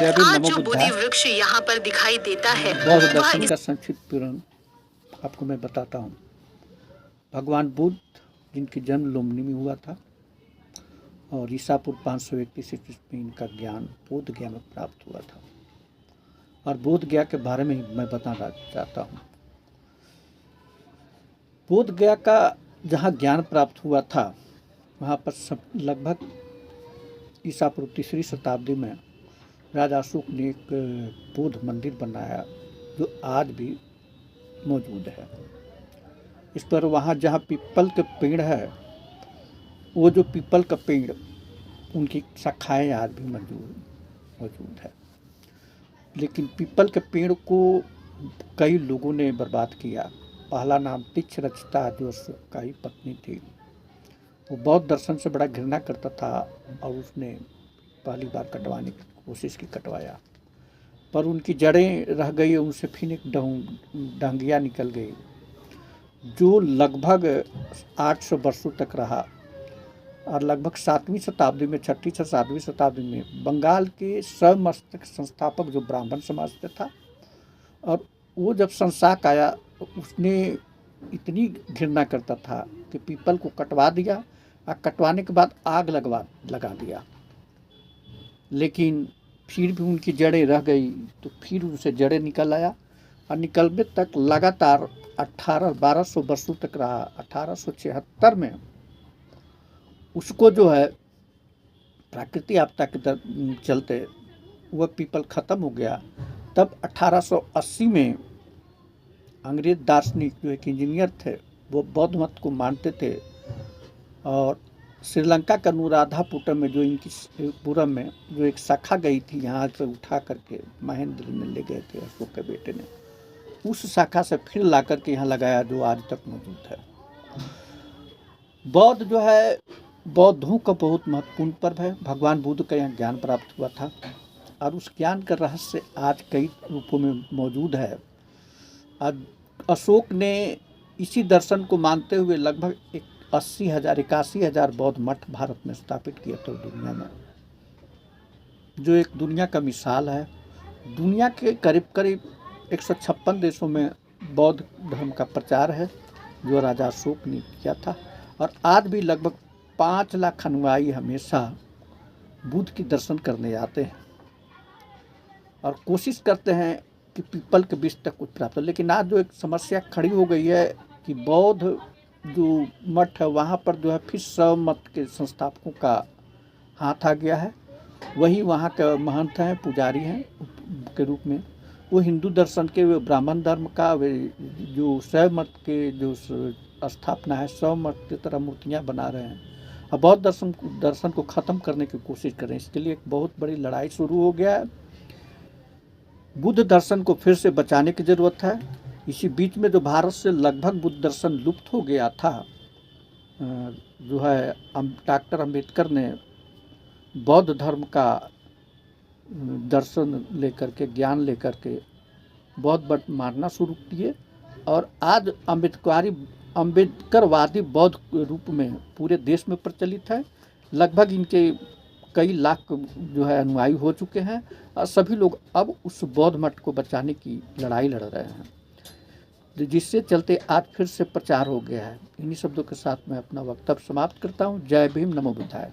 जय भीम, आज नमो जो बोधि बुद्धाय। वृक्ष यहाँ पर दिखाई देता है बौद्ध वह दर्शन का संक्षिप्त विवरण आपको मैं बताता हूँ। भगवान बुद्ध जिनकी जन्म लुम्बिनी में हुआ था और ईसापुर 531 ईस्वी में इनका ज्ञान बोध गया में प्राप्त हुआ था और बोध गया के बारे में ही मैं बताना चाहता हूँ। बोध गया का जहाँ ज्ञान प्राप्त हुआ था वहाँ पर लगभग ईसापुर 3री शताब्दी में राजा अशोक ने एक बौद्ध मंदिर बनाया जो आज भी मौजूद है। इस पर वहाँ जहाँ पीपल के पेड़ है, वो जो पीपल का पेड़ उनकी शाखाएँ आज भी मौजूद है, लेकिन पीपल के पेड़ को कई लोगों ने बर्बाद किया। पहला नाम तीक्ष्णरचिता जो अशोक का ही पत्नी थी, वो बौद्ध दर्शन से बड़ा घृणा करता था और उसने पहली बार कटवाने की कोशिश की, कटवाया, पर उनकी जड़ें रह गई, उनसे फिर एक डांगिया निकल गई जो लगभग 800 वर्षों तक रहा और लगभग 7वीं शताब्दी में, 6वीं से 7वीं शताब्दी में बंगाल के स्वमस्तक संस्थापक जो ब्राह्मण समाज से था, और वो जब संसाक आया उसने इतनी घृणा करता था कि पीपल को कटवा दिया और कटवाने के बाद आग लगा दिया, लेकिन फिर भी उनकी जड़ें रह गई तो फिर उनसे जड़ें निकल आया और निकलने तक लगातार 1200 वर्षों तक रहा। 1876 में उसको जो है प्राकृतिक आपदा के चलते वह पीपल ख़त्म हो गया। तब 1880 में अंग्रेज दार्शनिक जो एक इंजीनियर थे, वो बौद्ध मत को मानते थे और श्रीलंका का अनुराधापुरम में जो इनकी पुरम में जो एक शाखा गई थी, यहाँ से उठा करके महेंद्र में ले गए थे अशोक के बेटे ने, उस शाखा से फिर ला करके यहाँ लगाया जो आज तक मौजूद है। बौद्ध जो है बौद्धों का बहुत महत्वपूर्ण पर्व है। भगवान बुद्ध का यहाँ ज्ञान प्राप्त हुआ था और उस ज्ञान का रहस्य आज कई रूपों में मौजूद है। आज अशोक ने इसी दर्शन को मानते हुए लगभग 81,000 बौद्ध मठ भारत में स्थापित किए थे दुनिया में, जो एक दुनिया का मिसाल है। दुनिया के करीब 156 देशों में बौद्ध धर्म का प्रचार है जो राजा अशोक ने किया था, और आज भी लगभग 5 लाख अनुयायी हमेशा बुद्ध की दर्शन करने आते हैं और कोशिश करते हैं कि पीपल के बीच तक कुछ प्राप्त हो। लेकिन आज जो एक समस्या खड़ी हो गई है कि बौद्ध जो मठ है वहाँ पर जो है फिर शैव मत के संस्थापकों का हाथ आ गया है। वही वहाँ के महंत हैं, पुजारी हैं के रूप में, वो हिंदू दर्शन के ब्राह्मण धर्म का जो शैव मत के जो स्थापना है, शैव मत की तरह मूर्तियाँ बना रहे हैं और बौद्ध दर्शन को ख़त्म करने की कोशिश कर रहे हैं। इसके लिए एक बहुत बड़ी लड़ाई शुरू हो गया है। बुद्ध दर्शन को फिर से बचाने की ज़रूरत है। इसी बीच में जो भारत से लगभग बुद्ध दर्शन लुप्त हो गया था, जो है डॉक्टर अम्बेडकर ने बौद्ध धर्म का दर्शन लेकर के, ज्ञान लेकर के बौद्ध मानना शुरू किए और आज अम्बेडकरवादी बौद्ध रूप में पूरे देश में प्रचलित है। लगभग इनके कई लाख जो है अनुयायी हो चुके हैं और सभी लोग अब उस बौद्ध मठ को बचाने की लड़ाई लड़ रहे हैं, जिससे चलते आज फिर से प्रचार हो गया है। इन्हीं शब्दों के साथ मैं अपना वक्तव्य समाप्त करता हूँ। जय भीम, नमो बुद्धाय।